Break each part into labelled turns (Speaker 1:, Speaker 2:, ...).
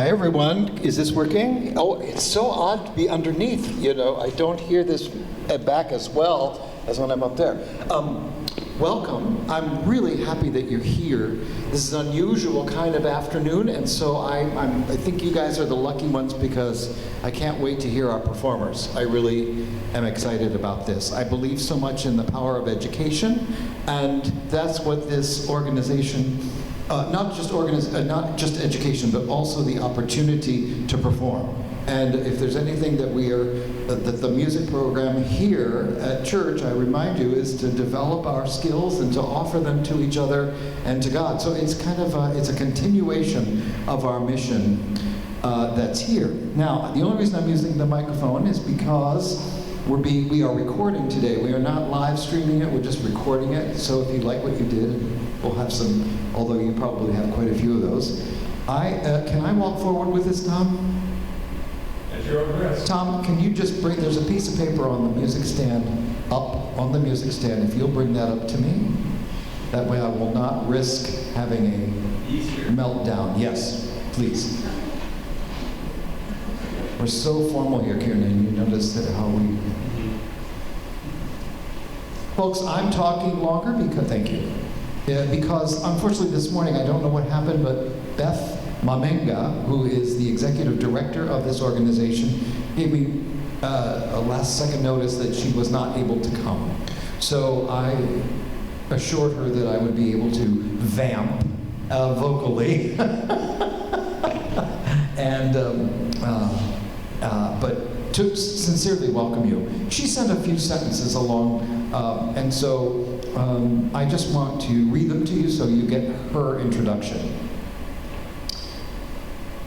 Speaker 1: Hi everyone, is this working? Oh, it's so odd to be underneath, you know. I don't hear this back as well as when I'm up there. Welcome. I'm really happy that you're here. This is an unusual kind of afternoon, and so I think you guys are the lucky ones because I can't wait to hear our performers. I really am excited about this. I believe so much in the power of education, and that's what this organization, not just education, but also the opportunity to perform. And if there's anything that that the music program here at church, I remind you, is to develop our skills and to offer them to each other and to God. So it's kind of it's a continuation of our mission that's here. Now, the only reason I'm using the microphone is because we are recording today. We are not live streaming it, we're just recording it. So if you like what you did, we'll have some, although you probably have quite a few of those. Can I walk forward with this, Tom?
Speaker 2: At your own risk.
Speaker 1: Tom, can you just bring, there's a piece of paper on the music stand, up on the music stand, if you'll bring that up to me. That way I will not risk having a meltdown. Yes, please. We're so formal here, Kiernan. You notice that how we... Folks, I'm talking longer because, thank you. Because unfortunately this morning, I don't know what happened, but Beth Mamenga, who is the executive director of this organization, gave me a last-second notice that she was not able to come. So I assured her that I would be able to vamp vocally, and but to sincerely welcome you. She sent a few sentences along, and so I just want to read them to you so you get her introduction.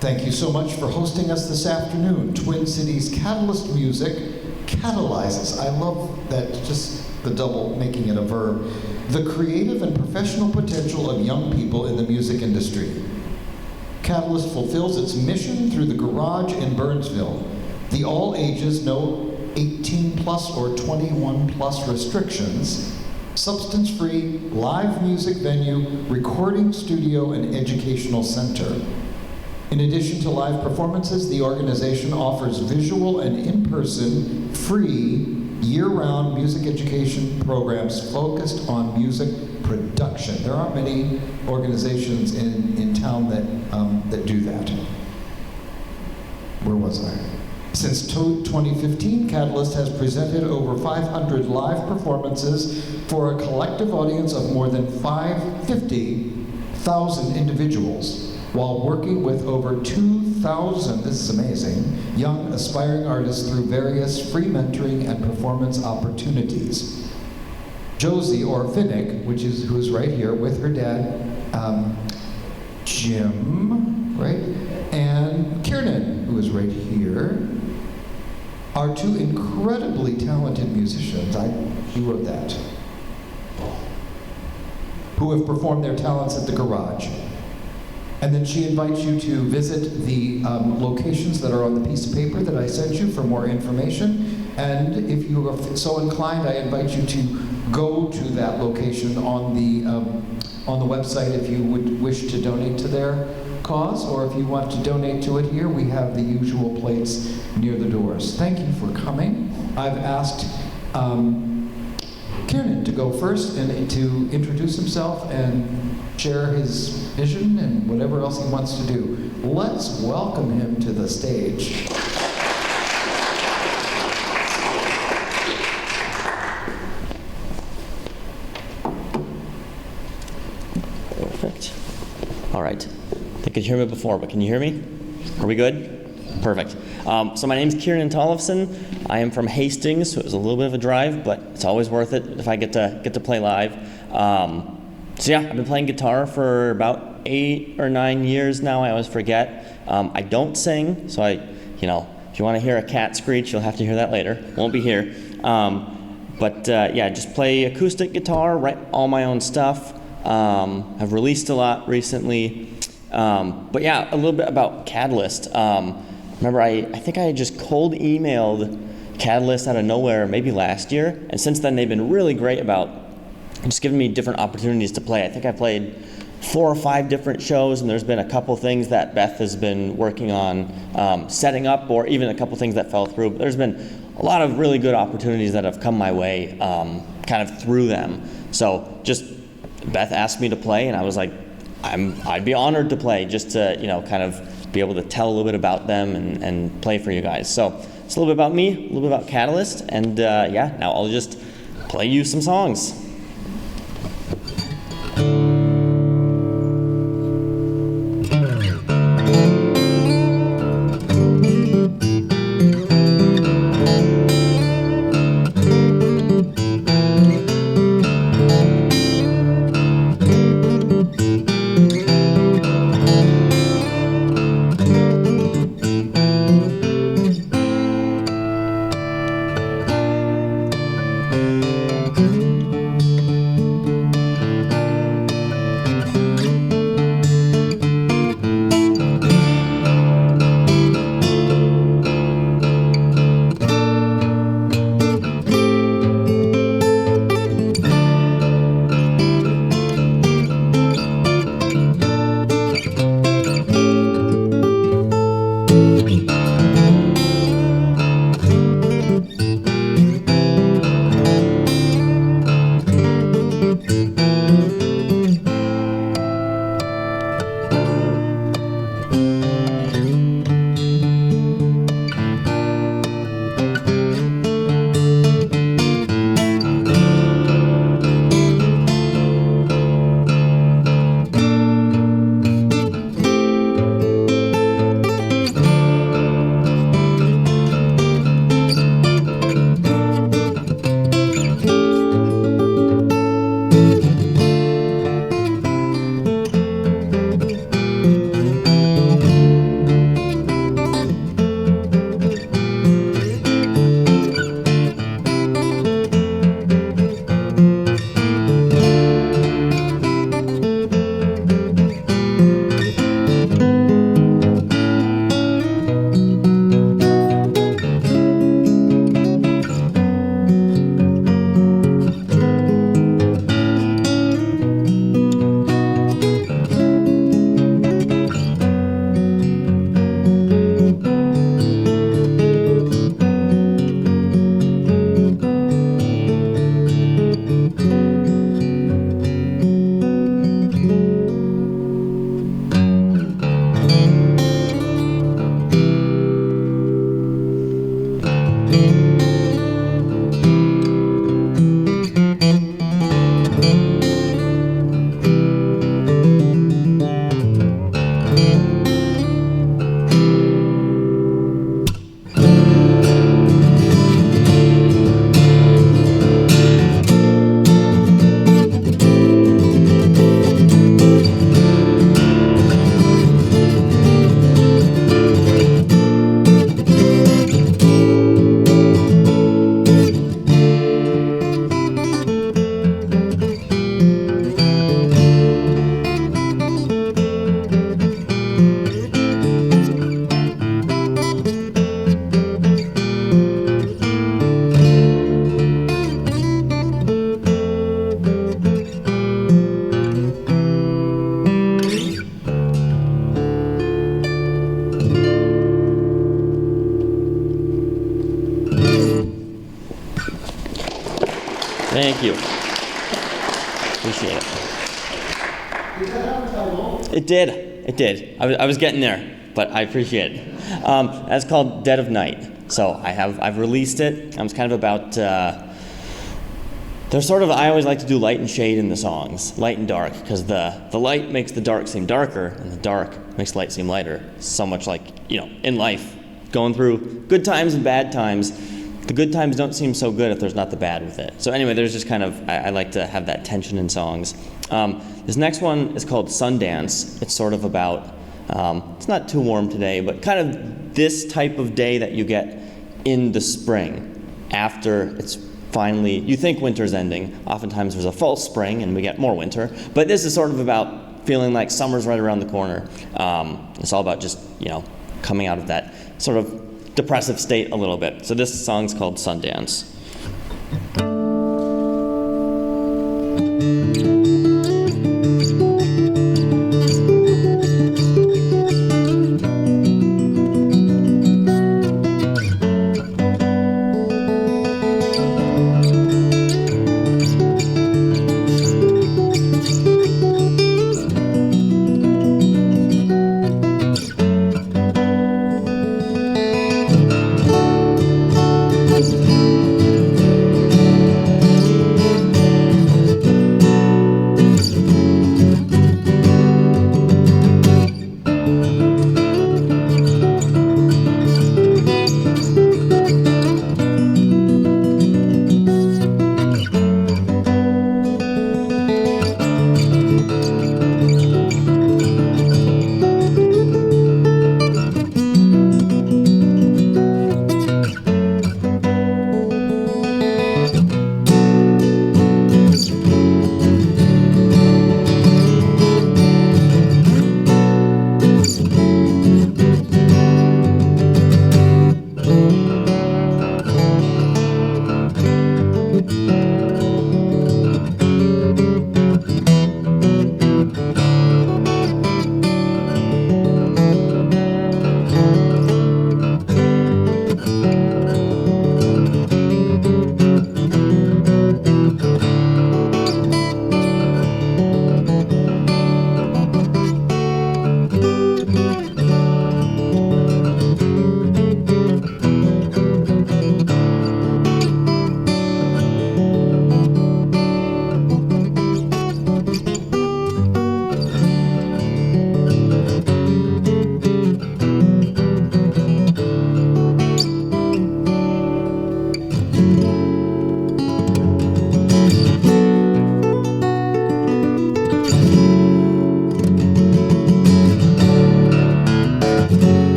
Speaker 1: Thank you so much for hosting us this afternoon. Twin Cities Catalyst Music catalyzes. I love that, just the double, making it a verb. The creative and professional potential of young people in the music industry. Catalyst fulfills its mission through the Garage in Burnsville. The all ages, no 18 plus or 21 plus restrictions, substance-free, live music venue, recording studio, and educational center. In addition to live performances, the organization offers visual and in-person, free, year-round music education programs focused on music production. There aren't many organizations in town that do that. Where was I? Since 2015, Catalyst has presented over 500 live performances for a collective audience of more than 50,000 individuals, while working with over 2,000, this is amazing, young aspiring artists through various free mentoring and performance opportunities. Josie, or Finick, who is right here with her dad, Jim, right? And Kiernan, who is right here, are two incredibly talented musicians. You wrote that. Who have performed their talents at the Garage. And then she invites you to visit the locations that are on the piece of paper that I sent you for more information. And if you are so inclined, I invite you to go to that location on the website if you would wish to donate to their cause, or if you want to donate to it here, we have the usual plates near the doors. Thank you for coming. I've asked Kiernan to go first and to introduce himself and share his vision and whatever else he wants to do. Let's welcome him to the stage.
Speaker 3: Perfect. All right. They could hear me before, but can you hear me? Are we good? Perfect. So my name's Kiernan Tollefson. I am from Hastings, so it was a little bit of a drive, but it's always worth it if I get to play live. So yeah, I've been playing guitar for about 8 or 9 years now. I always forget. I don't sing, so if you want to hear a cat screech, you'll have to hear that later. Won't be here. Yeah, just play acoustic guitar, write all my own stuff. I've released a lot recently. But yeah, a little bit about Catalyst. Remember, I think I just cold emailed Catalyst out of nowhere maybe last year, and since then they've been really great about just giving me different opportunities to play. I think I played 4 or 5 different shows, and there's been a couple things that Beth has been working on setting up, or even a couple things that fell through. But there's been a lot of really good opportunities that have come my way kind of through them. So just Beth asked me to play, and I was like, I'd be honored to play, just to kind of be able to tell a little bit about them and play for you guys. So it's a little bit about me, a little bit about Catalyst, and yeah, now I'll just play you some songs. Thank you. Appreciate it.
Speaker 1: Did that have a title?
Speaker 3: It did. It did. I was getting there, but I appreciate it. That's called Dead of Night. So I've released it. It's kind of about. There's sort of, I always like to do light and shade in the songs, light and dark, because the light makes the dark seem darker, and the dark makes the light seem lighter. So much like, in life, going through good times and bad times. The good times don't seem so good if there's not the bad with it. So anyway, there's just kind of, I like to have that tension in songs. This next one is called Sundance. It's sort of about, it's not too warm today, but kind of this type of day that you get in the spring after it's finally, you think winter's ending. Oftentimes there's a false spring and we get more winter. But this is sort of about feeling like summer's right around the corner. It's all about just, coming out of that sort of depressive state a little bit. So this song's called Sundance.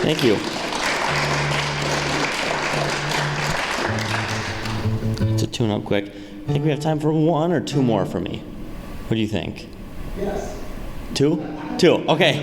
Speaker 3: Thank you. To tune up quick, I think we have time for one or two more for me. What do you think?
Speaker 1: Yes.
Speaker 3: Two? Two, okay.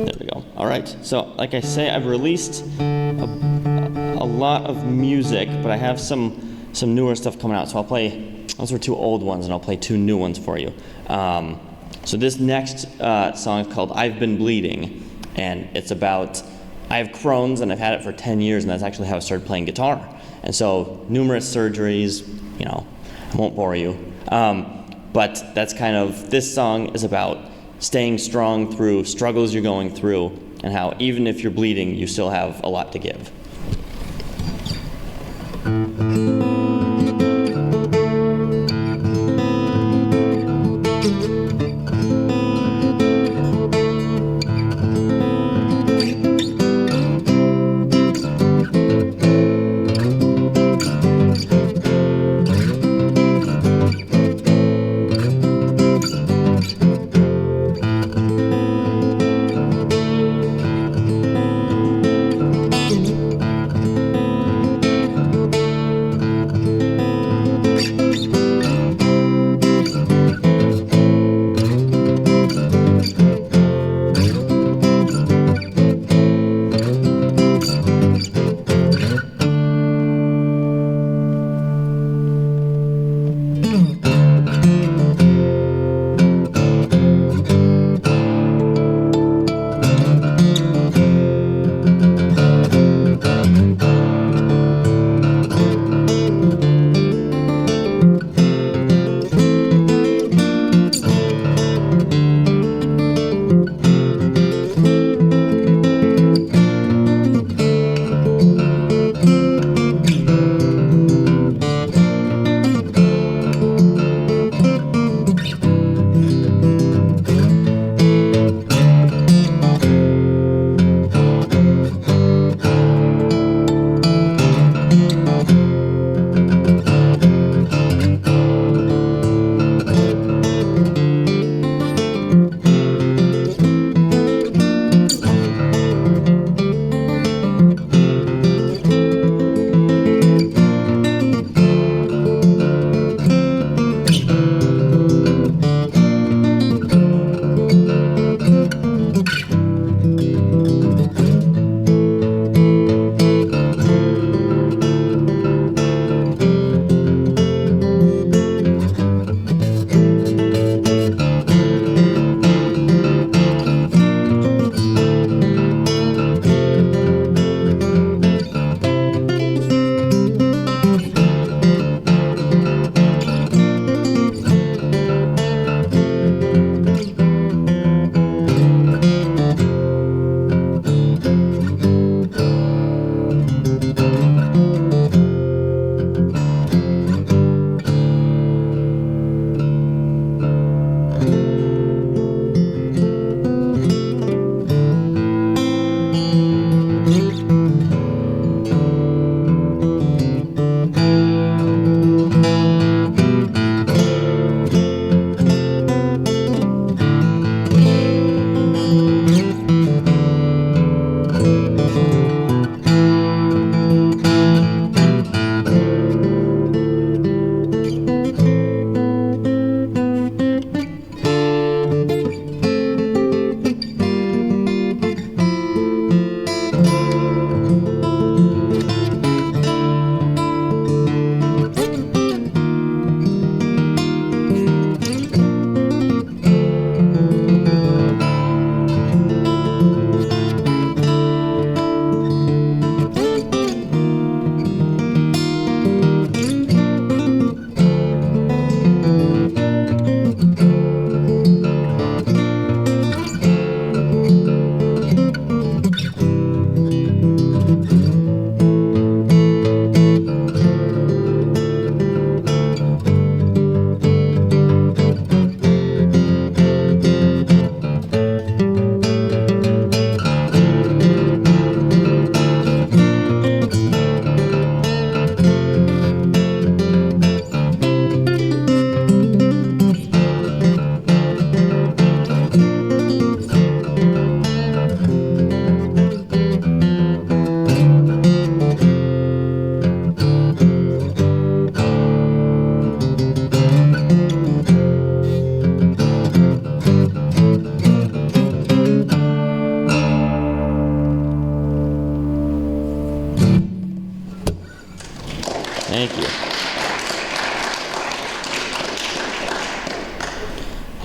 Speaker 3: There we go. All right. So, like I say, I've released a lot of music, but I have some newer stuff coming out. So I'll play, those were two old ones, and I'll play two new ones for you. So this next song is called I've Been Bleeding, and it's about, I have Crohn's, and I've had it for 10 years, and that's actually how I started playing guitar. And so numerous surgeries, you know, I won't bore you. But that's kind of, this song is about staying strong through struggles you're going through, and how even if you're bleeding, you still have a lot to give.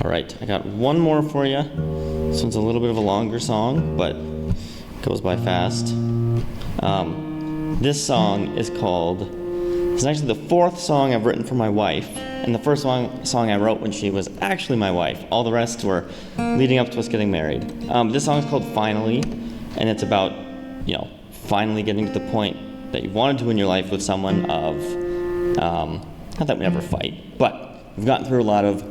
Speaker 3: All right, I got one more for you. This one's a little bit of a longer song, but goes by fast. This song is called, it's actually the fourth song I've written for my wife, and the first song I wrote when she was actually my wife. All the rest were leading up to us getting married. This song is called Finally, and it's about, finally getting to the point that you wanted to in your life with someone of, not that we never fight, but we've gotten through a lot of,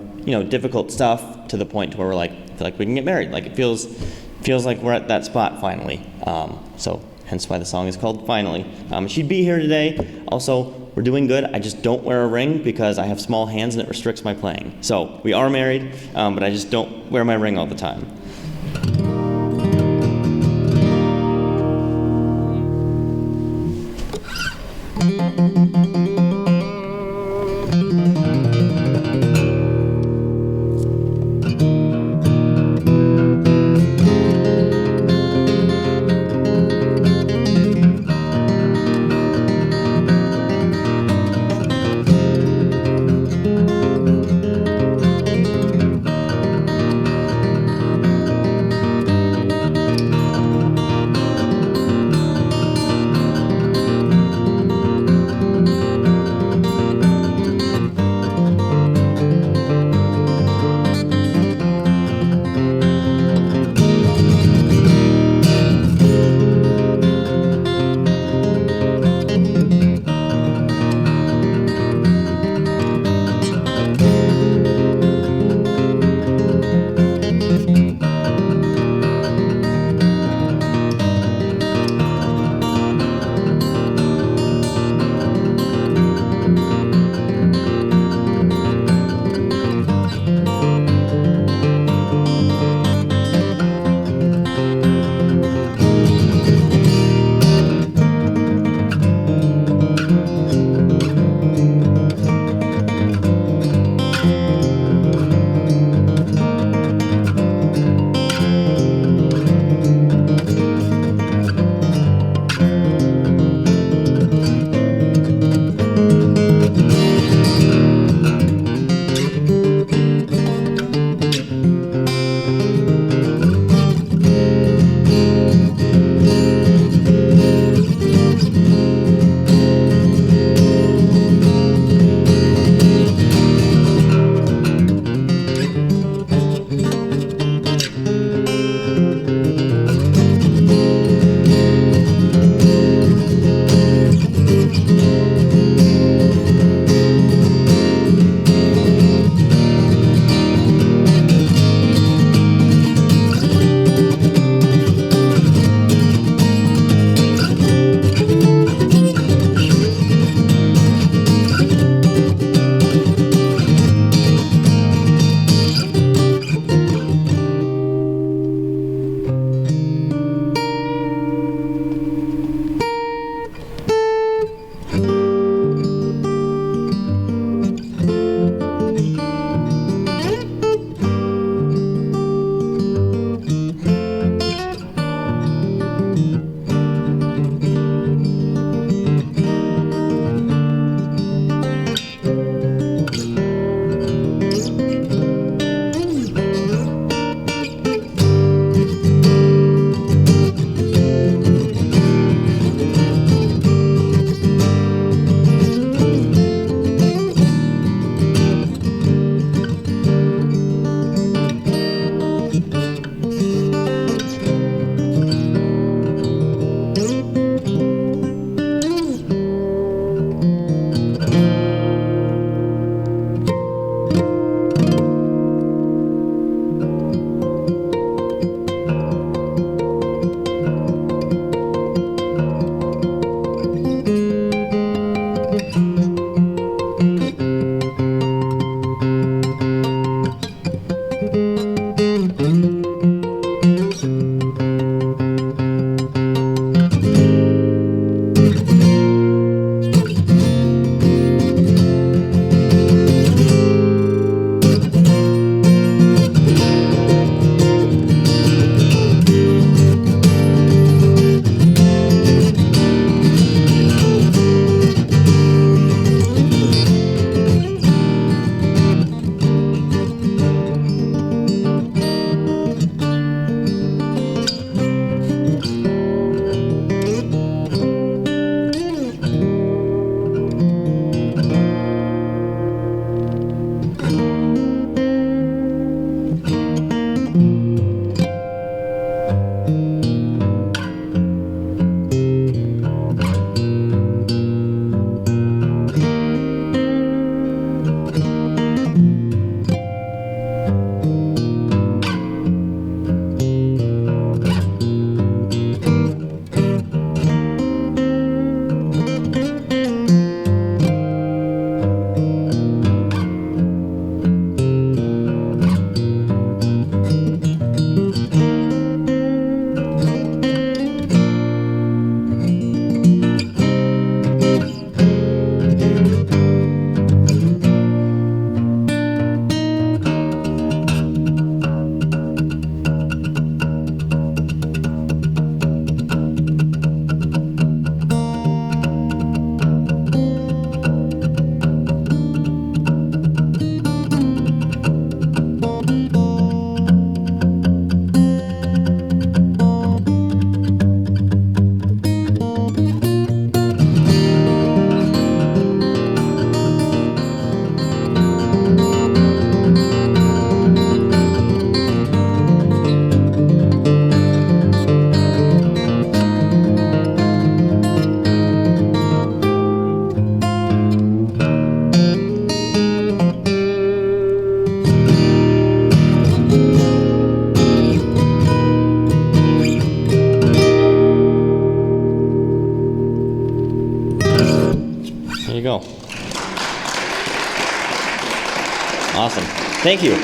Speaker 3: difficult stuff to the point where we're like, I feel like we can get married. Like it feels like we're at that spot finally. So hence why the song is called Finally. She'd be here today. Also, we're doing good. I just don't wear a ring because I have small hands and it restricts my playing. So we are married, but I just don't wear my ring all the time. Awesome. Thank you.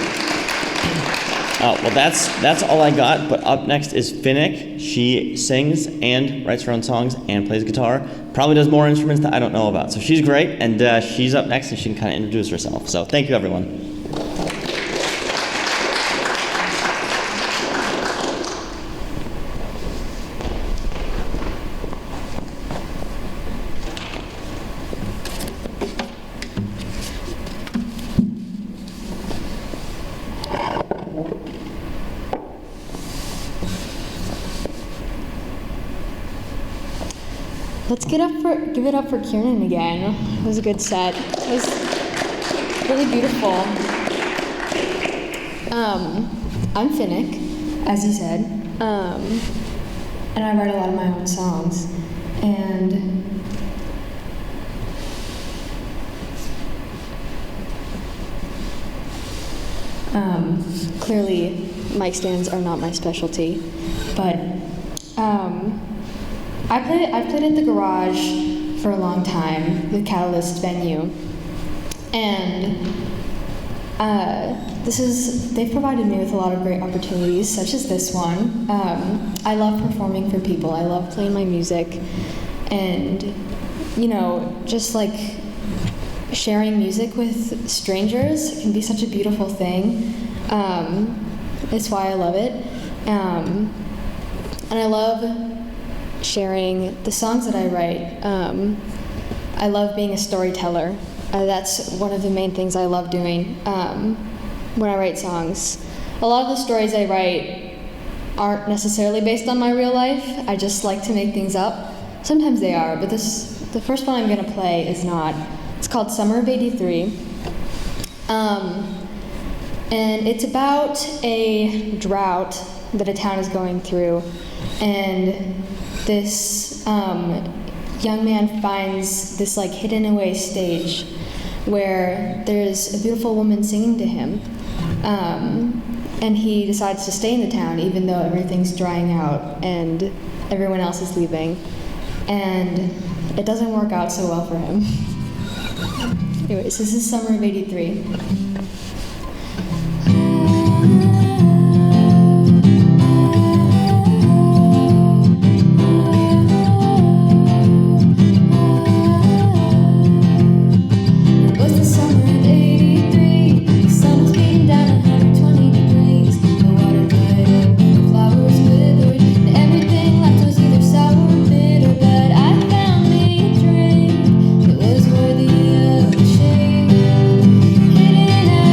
Speaker 3: Well, that's all I got, but up next is Finick. She sings and writes her own songs and plays guitar. Probably does more instruments that I don't know about. So she's great, and she's up next, and she can kind of introduce herself. So thank you, everyone.
Speaker 4: Let's give it up for Kiernan again. It was a good set. It was really beautiful. I'm Finick, as he said, and I write a lot of my own songs. And clearly, mic stands are not my specialty, but I've played at the Garage for a long time, the Catalyst venue, and they've provided me with a lot of great opportunities, such as this one. I love performing for people. I love playing my music, and just like sharing music with strangers can be such a beautiful thing. It's why I love it, and I love sharing the songs that I write. I love being a storyteller. That's one of the main things I love doing when I write songs. A lot of the stories I write aren't necessarily based on my real life. I just like to make things up. Sometimes they are, but the first one I'm going to play is not. It's called Summer of '83. And it's about a drought that a town is going through. And this young man finds this hidden away stage where there's a beautiful woman singing to him. And he decides to stay in the town even though everything's drying out and everyone else is leaving. And it doesn't work out so well for him. Anyways, this is Summer of '83.
Speaker 5: Hidden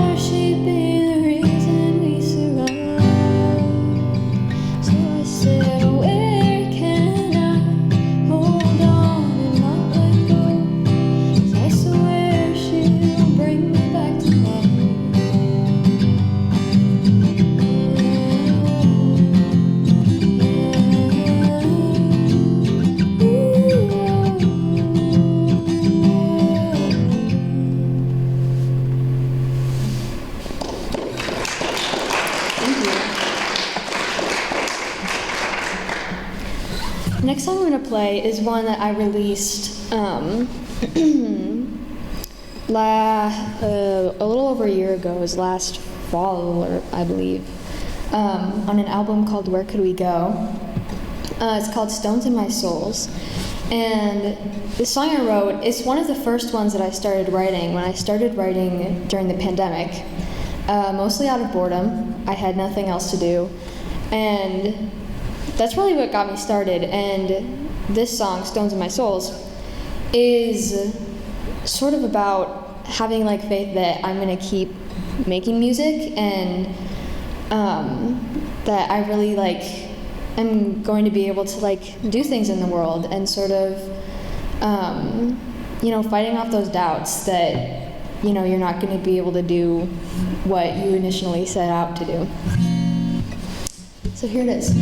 Speaker 4: swore she'd be the reason we survived. So I said, where can I hold on and not let go? 'Cause I swear she'll bring me back to life. Next song I'm going to play is one that I released a little over a year ago. It was last fall, or I believe, on an album called Where Could We Go? It's called Stones in My Souls. And the song I wrote, it's one of the first ones that I started writing when I started writing during the pandemic, mostly out of boredom. I had nothing else to do. And that's really what got me started. And this song, Stones in My Souls, is sort of about having like faith that I'm gonna keep making music, and that I really like am going to be able to like do things in the world, and sort of fighting off those doubts that you're not going to be able to do what you initially set out to do. So here it is.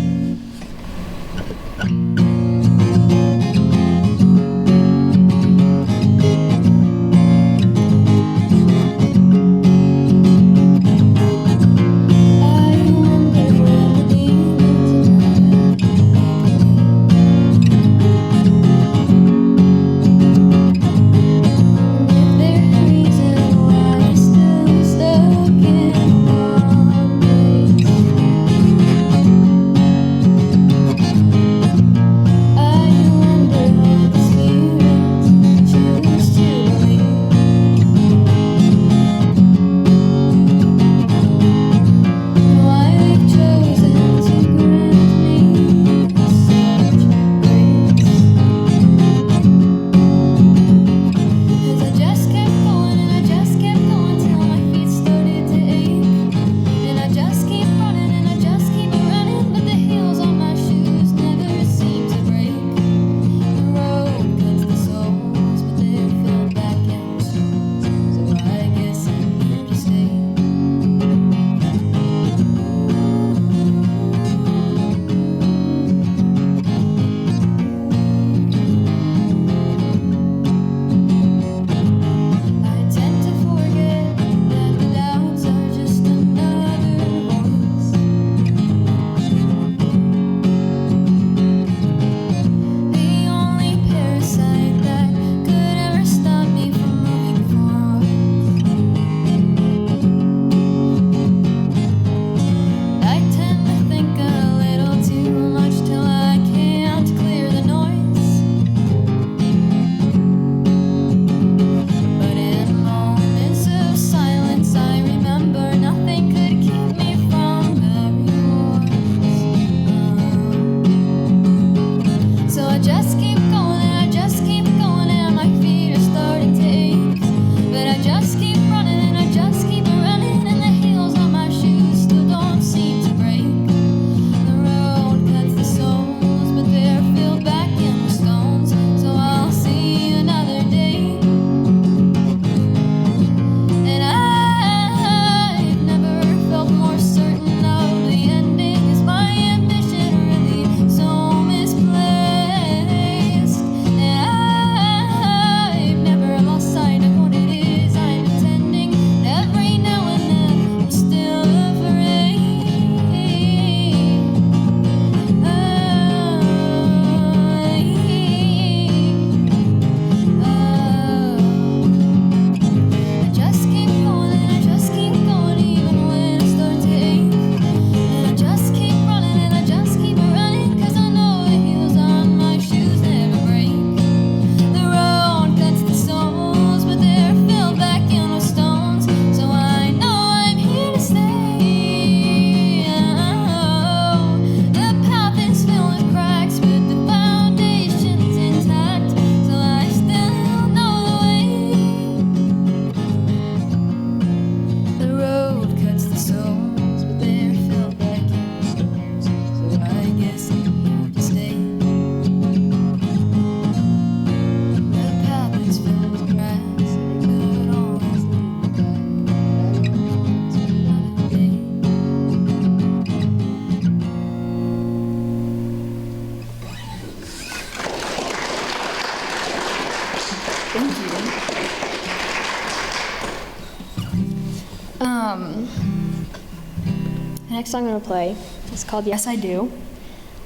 Speaker 4: The next song I'm gonna play is called Yes I Do.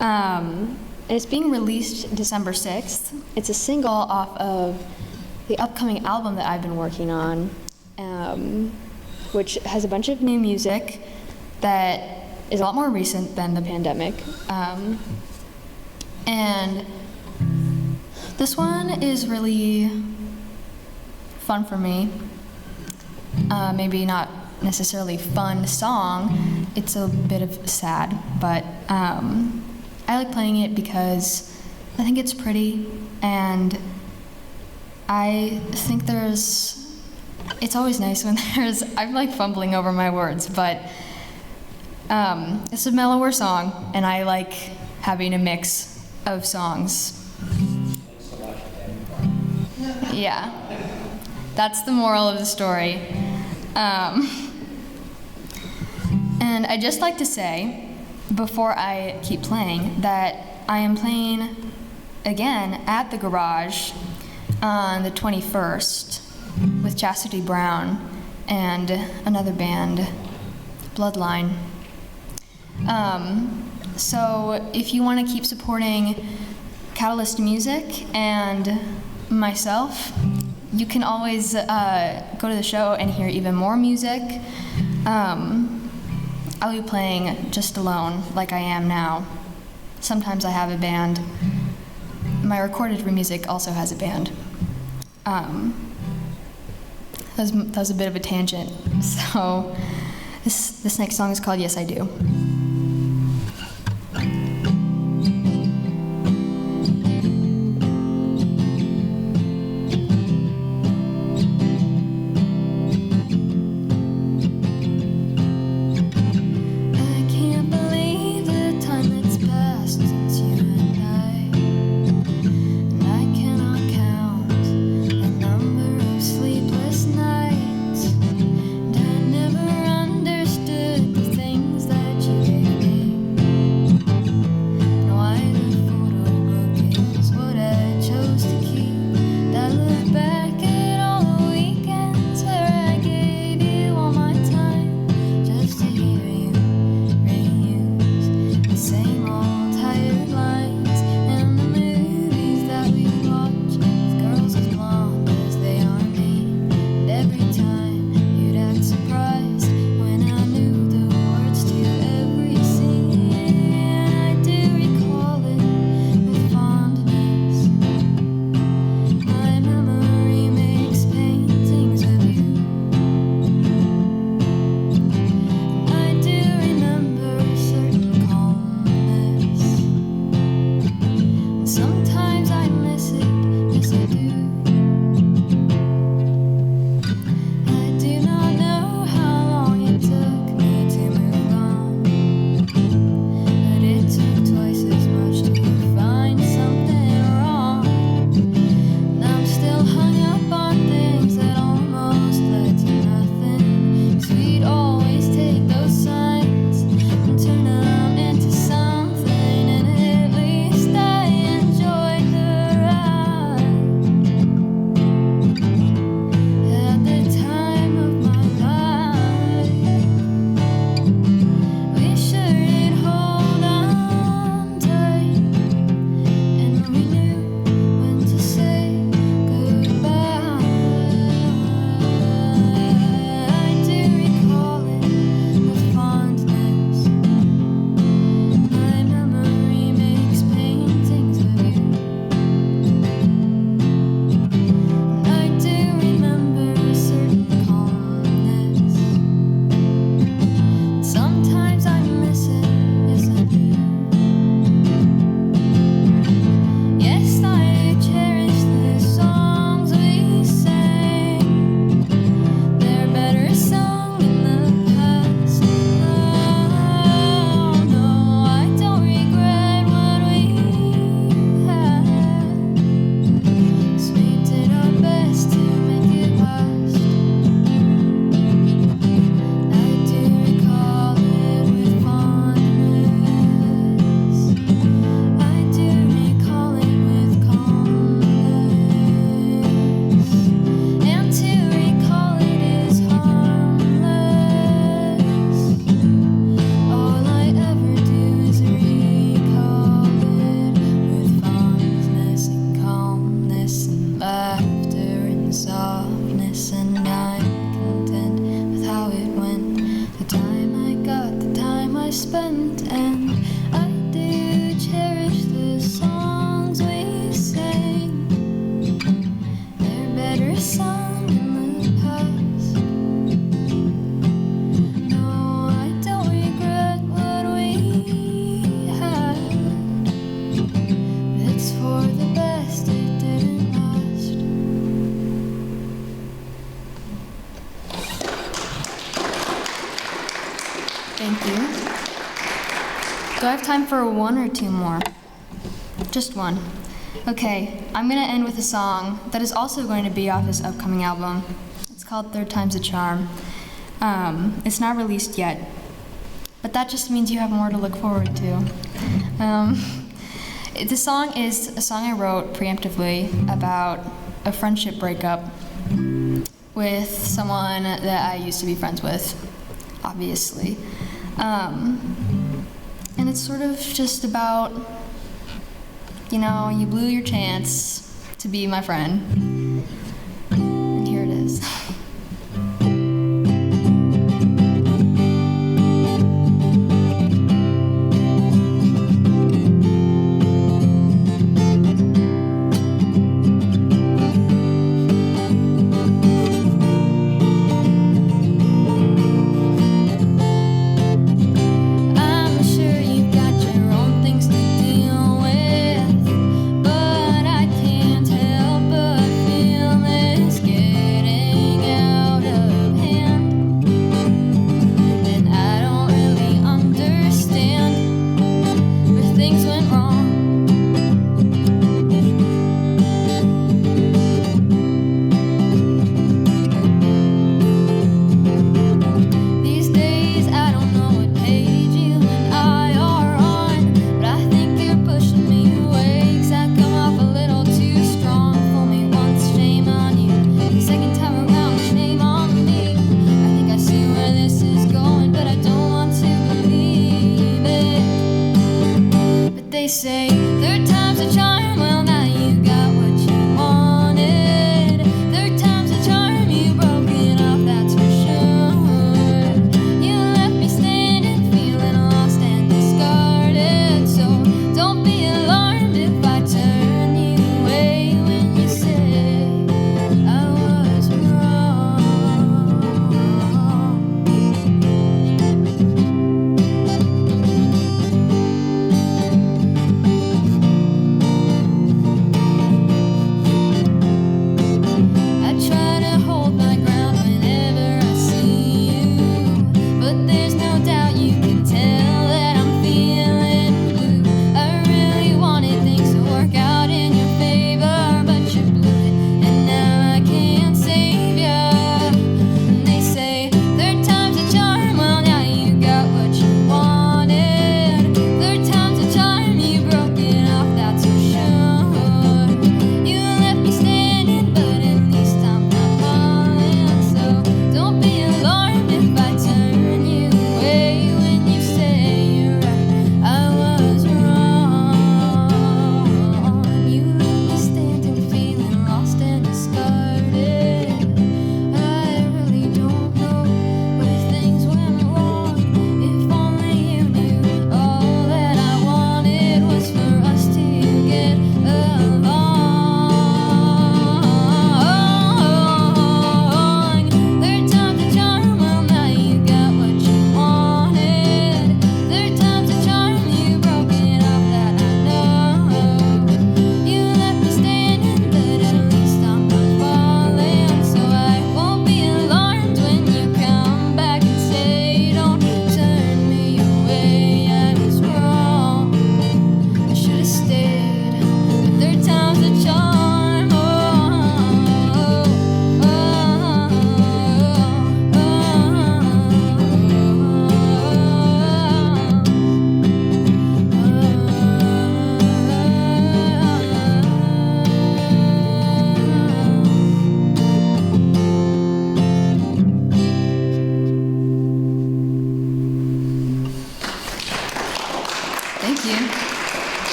Speaker 4: And it's being released December 6th. It's a single off of the upcoming album that I've been working on, which has a bunch of new music that is a lot more recent than the pandemic. And this one is really fun for me. Maybe not necessarily fun song. It's a bit of sad, but I like playing it because I think it's pretty, and I think it's always nice when I'm like fumbling over my words, but it's a mellower song, and I like having a mix of songs. Yeah, that's the moral of the story. And I'd just like to say, before I keep playing, that I am playing again at the Garage on the 21st with Chastity Brown and another band, Bloodline. So if you want to keep supporting Catalyst Music and myself, you can always go to the show and hear even more music. I'll be playing just alone, like I am now. Sometimes I have a band. My recorded music also has a band. That was a bit of a tangent. So this next song is called Yes I Do.
Speaker 5: That
Speaker 4: end, and I do cherish the songs we sang. They're better sung in the past. No, I don't regret what we had. It's for the best, it didn't last. Thank you. Do I have time for one or two more? Just one. Okay, I'm gonna end with a song that is also going to be off this upcoming album. It's called Third Time's a Charm. It's not released yet, but that just means you have more to look forward to. The song is a song I wrote preemptively about a friendship breakup with someone that I used to be friends with, obviously. And it's sort of just about, you know, you blew your chance to be my friend. And here it is.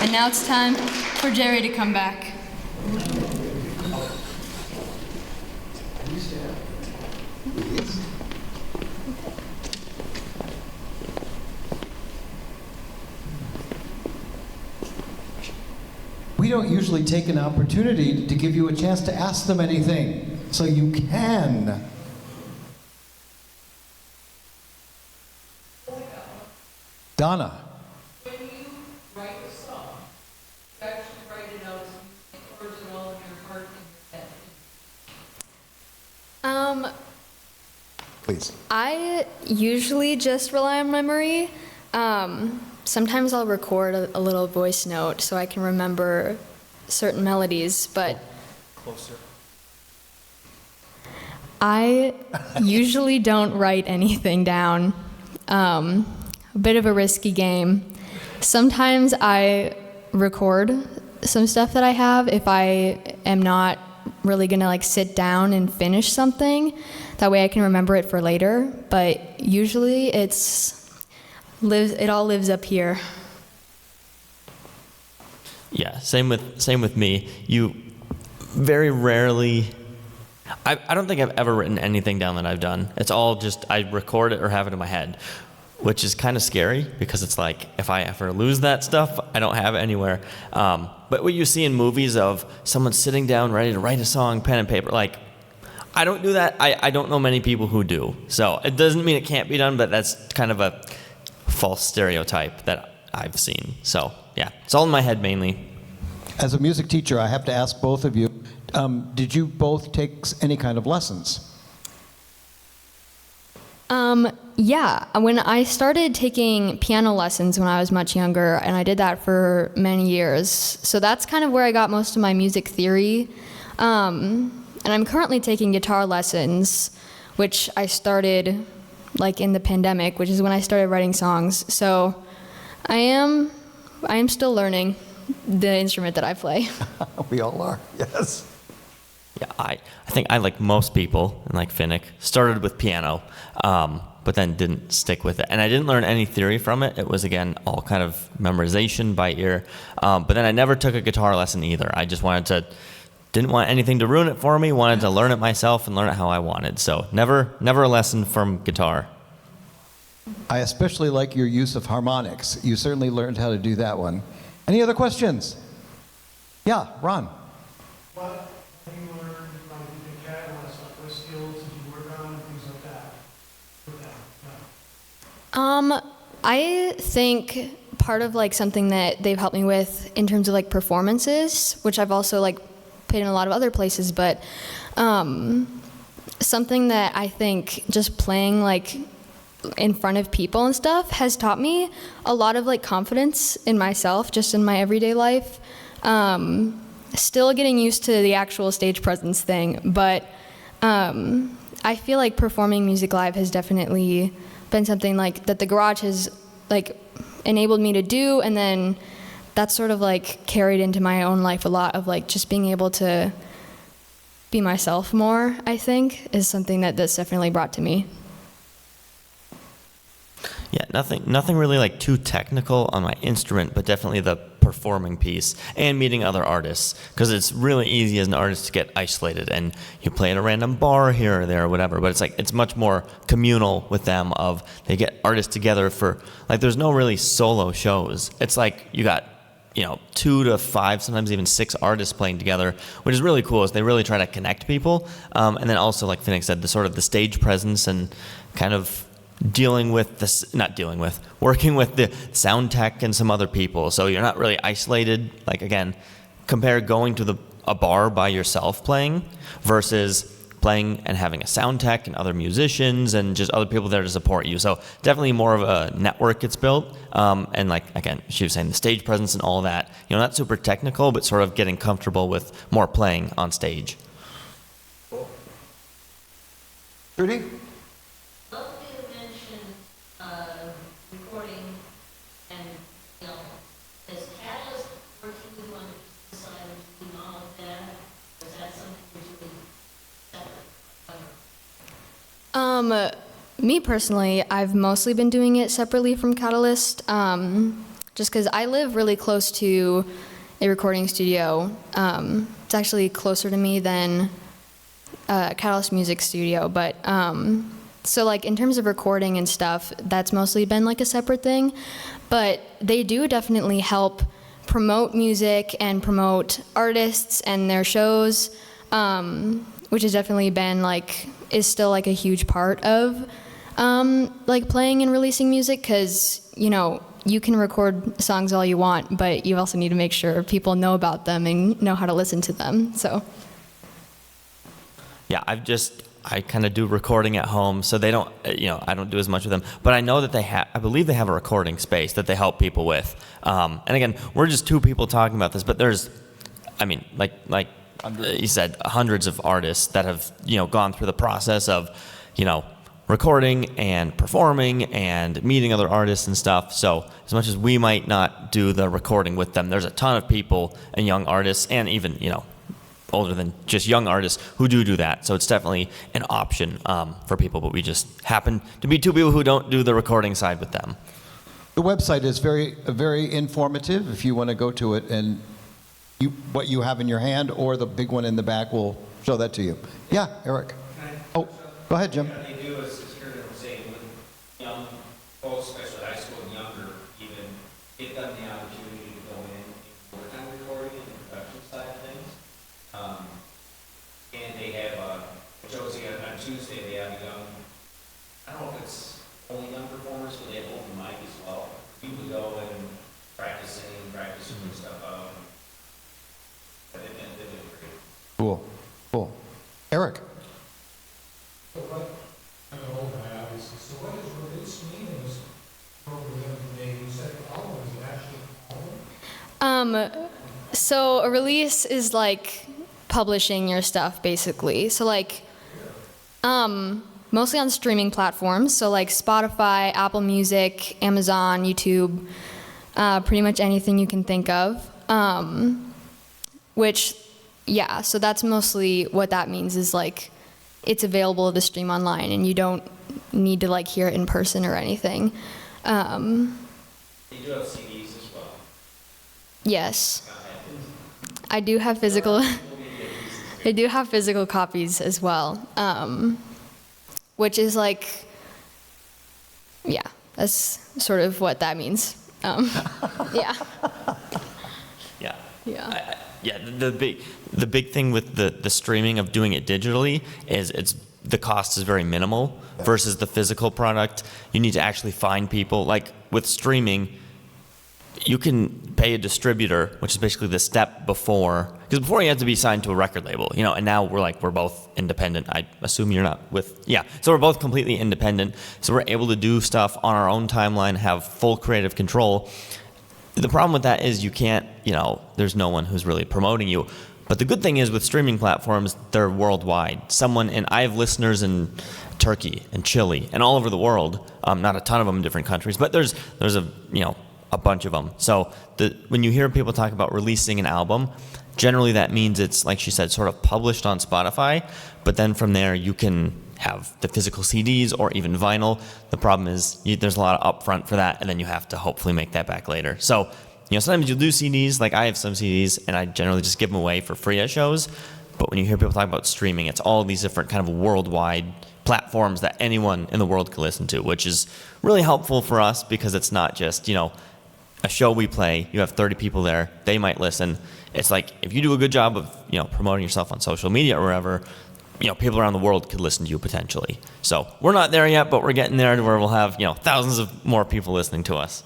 Speaker 4: And now it's time for Jerry to come back.
Speaker 1: we don't usually take an opportunity to give you a chance to ask them anything. So you can. Donna.
Speaker 5: When you write a song, you actually write it out as music, or is it all in your heart and your head?
Speaker 1: Please.
Speaker 4: I usually just rely on memory. Sometimes I'll record a little voice note so I can remember certain melodies, but
Speaker 1: Closer.
Speaker 4: I usually don't write anything down. A bit of a risky game. Sometimes I record some stuff that I have if I am not really gonna like sit down and finish something. That way I can remember it for later. But usually it all lives up here.
Speaker 3: Yeah, same with me. You very rarely. I don't think I've ever written anything down that I've done. It's all just I record it or have it in my head, which is kind of scary because it's like if I ever lose that stuff, I don't have it anywhere. But what you see in movies of someone sitting down ready to write a song, pen and paper, like I don't do that. I don't know many people who do. So it doesn't mean it can't be done, but that's kind of a false stereotype that I've seen. So yeah, it's all in my head mainly.
Speaker 1: As a music teacher, I have to ask both of you, did you both take any kind of lessons?
Speaker 4: Yeah, when I started taking piano lessons when I was much younger, and I did that for many years, so that's kind of where I got most of my music theory. And I'm currently taking guitar lessons, which I started like in the pandemic, which is when I started writing songs. So I am still learning the instrument that I play.
Speaker 1: We all are, yes.
Speaker 3: Yeah, I think I, like most people, and like Finick, started with piano, but then didn't stick with it. And I didn't learn any theory from it. It was, again, all kind of memorization by ear. But then I never took a guitar lesson either. I just didn't want anything to ruin it for me, wanted to learn it myself and learn it how I wanted. So never a lesson from guitar.
Speaker 1: I especially like your use of harmonics. You certainly learned how to do that one. Any other questions? Yeah, Ron.
Speaker 2: What have you learned from the catalyst? What skills did you work on and things like that?
Speaker 4: I think part of like something that they've helped me with in terms of like performances, which I've also like played in a lot of other places, but something that I think just playing like in front of people and stuff has taught me a lot of like confidence in myself just in my everyday life. Still getting used to the actual stage presence thing, but I feel like performing music live has definitely been something like that the garage has like enabled me to do, and then that's sort of like carried into my own life a lot of like just being able to be myself more, I think, is something that's definitely brought to me.
Speaker 3: Yeah, nothing really like too technical on my instrument, but definitely the performing piece and meeting other artists, because it's really easy as an artist to get isolated and you play at a random bar here or there or whatever, but it's much more communal with them. Of they get artists together for like there's no really solo shows. It's like you got 2 to 5, sometimes even 6 artists playing together, which is really cool. Is they really try to connect people, and then also like Finick said, the sort of the stage presence and kind of working with the sound tech and some other people, so you're not really isolated. Like again, compare going to a bar by yourself playing versus playing and having a sound tech and other musicians and just other people there to support you. So definitely more of a network gets built, and like again, she was saying the stage presence and all that, not super technical, but sort of getting comfortable with more playing on stage.
Speaker 1: Trudy?
Speaker 4: Me personally, I've mostly been doing it separately from Catalyst, just because I live really close to a recording studio. It's actually closer to me than Catalyst Music Studio, but so like in terms of recording and stuff, that's mostly been like a separate thing, but they do definitely help promote music and promote artists and their shows, which has definitely been is still a huge part of playing and releasing music, because you can record songs all you want, but you also need to make sure people know about them and know how to listen to them. So
Speaker 3: Yeah, I kind of do recording at home, so they don't, I don't do as much with them. But I know that I believe they have a recording space that they help people with. And again, we're just two people talking about this, but there's, like you said, hundreds of artists that have, gone through the process of, recording and performing and meeting other artists and stuff. So as much as we might not do the recording with them, there's a ton of people and young artists and even, older than just young artists who do that. So it's definitely an option for people, but we just happen to be two people who don't do the recording side with them.
Speaker 1: The website is very informative if you want to go to it, and what you have in your hand or the big one in the back will show that to you. Yeah, Eric. Oh, go ahead, Jim.
Speaker 6: What they do is Kiernan was saying, with young folks, especially high school and younger, even give them the opportunity to go in full-time recording and the production side of things. And they have Josie on Tuesday. They have young. I don't know if it's only young performers, but they have open mic as well. People go and practice putting stuff out. They've been great.
Speaker 1: Cool. Eric.
Speaker 7: So what, I'm an old guy, obviously, so what does release mean in this program today? You said album, is it actually album?
Speaker 4: So a release is publishing your stuff, basically. So mostly on streaming platforms, so Spotify, Apple Music, Amazon, YouTube, pretty much anything you can think of. So that's mostly what that means, is it's available to stream online and you don't need to hear it in person or anything.
Speaker 6: They do have CDs as well.
Speaker 4: Yes. I do have physical I do have physical copies as well. Which is that's sort of what that means. Yeah.
Speaker 3: Yeah.
Speaker 4: Yeah.
Speaker 3: The big thing with the streaming of doing it digitally is the cost is very minimal versus the physical product. You need to actually find people. With streaming, you can pay a distributor, which is basically the step before, because before you had to be signed to a record label, and now we're both independent. I assume you're not so we're both completely independent. So we're able to do stuff on our own timeline, have full creative control. The problem with that is you can't, there's no one who's really promoting you. But the good thing is with streaming platforms, they're worldwide. I have listeners in Turkey and Chile and all over the world. Not a ton of them in different countries, but there's a bunch of them. So when you hear people talk about releasing an album, generally that means it's, like she said, sort of published on Spotify. But then from there you can have the physical CDs or even vinyl. The problem is there's a lot of upfront for that, and then you have to hopefully make that back later. So, sometimes you'll do CDs, I have some CDs, and I generally just give them away for free at shows. But when you hear people talk about streaming, it's all these different kind of worldwide platforms that anyone in the world can listen to, which is really helpful for us because it's not just, a show we play, you have 30 people there, they might listen. It's if you do a good job of, promoting yourself on social media or wherever, people around the world could listen to you potentially. So we're not there yet, but we're getting there to where we'll have, thousands of more people listening to us.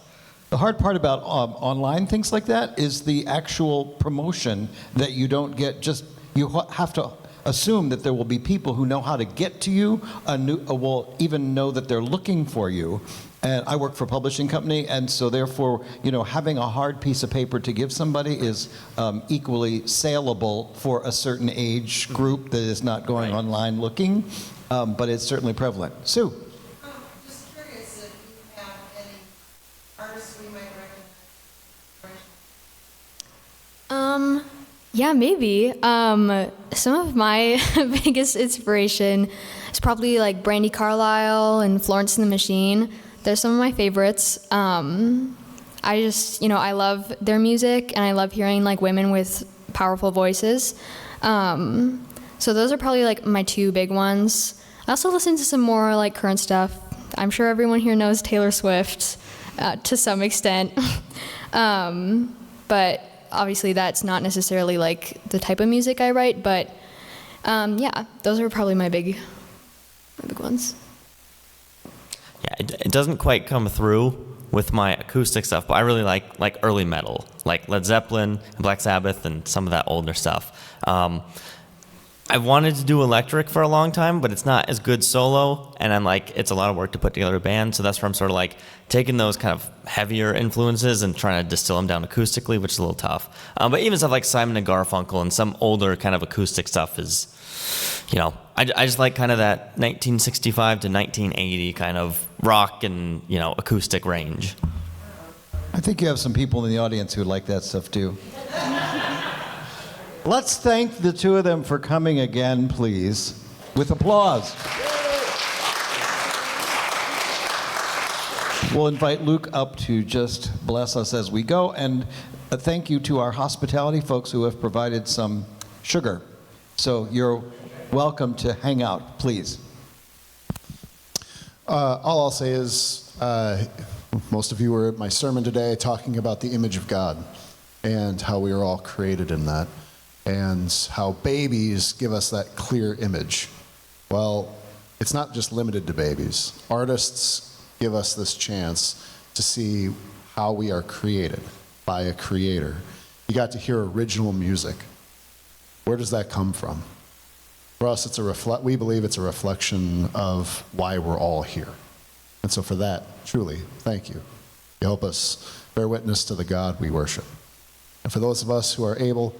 Speaker 1: The hard part about online things like that is the actual promotion that you don't get. You have to assume that there will be people who know how to get to you, will even know that they're looking for you. And I work for a publishing company, and so therefore, having a hard piece of paper to give somebody is equally saleable for a certain age group that is not going online looking, but it's certainly prevalent. Sue?
Speaker 5: Just curious if you have any artists we might recognize.
Speaker 4: Yeah, maybe. Some of my biggest inspiration is probably Brandi Carlile and Florence and the Machine. They're some of my favorites. I just, I love their music, and I love hearing women with powerful voices. So those are probably my two big ones. I also listen to some more current stuff. I'm sure everyone here knows Taylor Swift to some extent. But obviously that's not necessarily like the type of music I write, but yeah, those are probably my big ones.
Speaker 3: Yeah, it doesn't quite come through with my acoustic stuff, but I really like early metal, like Led Zeppelin and Black Sabbath and some of that older stuff. I've wanted to do electric for a long time, but it's not as good solo, and I'm like, it's a lot of work to put together a band, so that's where I'm sort of like taking those kind of heavier influences and trying to distill them down acoustically, which is a little tough. But even stuff like Simon and Garfunkel and some older kind of acoustic stuff is, you know, I just like kind of that 1965 to 1980 kind of rock and, you know, acoustic range.
Speaker 1: I think you have some people in the audience who like that stuff too. Let's thank the two of them for coming again, please, with applause. We'll invite Luke up to just bless us as we go, and a thank you to our hospitality folks who have provided some sugar. So you're welcome to hang out, please.
Speaker 8: All I'll say is, most of you were at my sermon today talking about the image of God and how we are all created in that, and how babies give us that clear image. Well, it's not just limited to babies. Artists give us this chance to see how we are created by a creator. You got to hear original music. Where does that come from? For us, we believe it's a reflection of why we're all here. And so for that, truly, thank you. You help us bear witness to the God we worship. And for those of us who are able,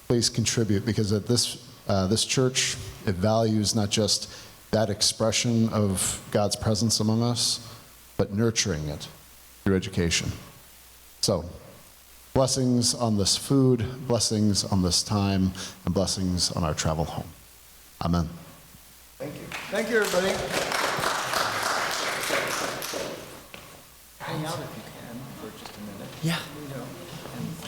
Speaker 8: please contribute, because at this church, it values not just that expression of God's presence among us, but nurturing it through education. So, blessings on this food, blessings on this time, and blessings on our travel home. Amen.
Speaker 1: Thank you. Thank you, everybody. Hang out if you can for just a minute.
Speaker 3: Yeah.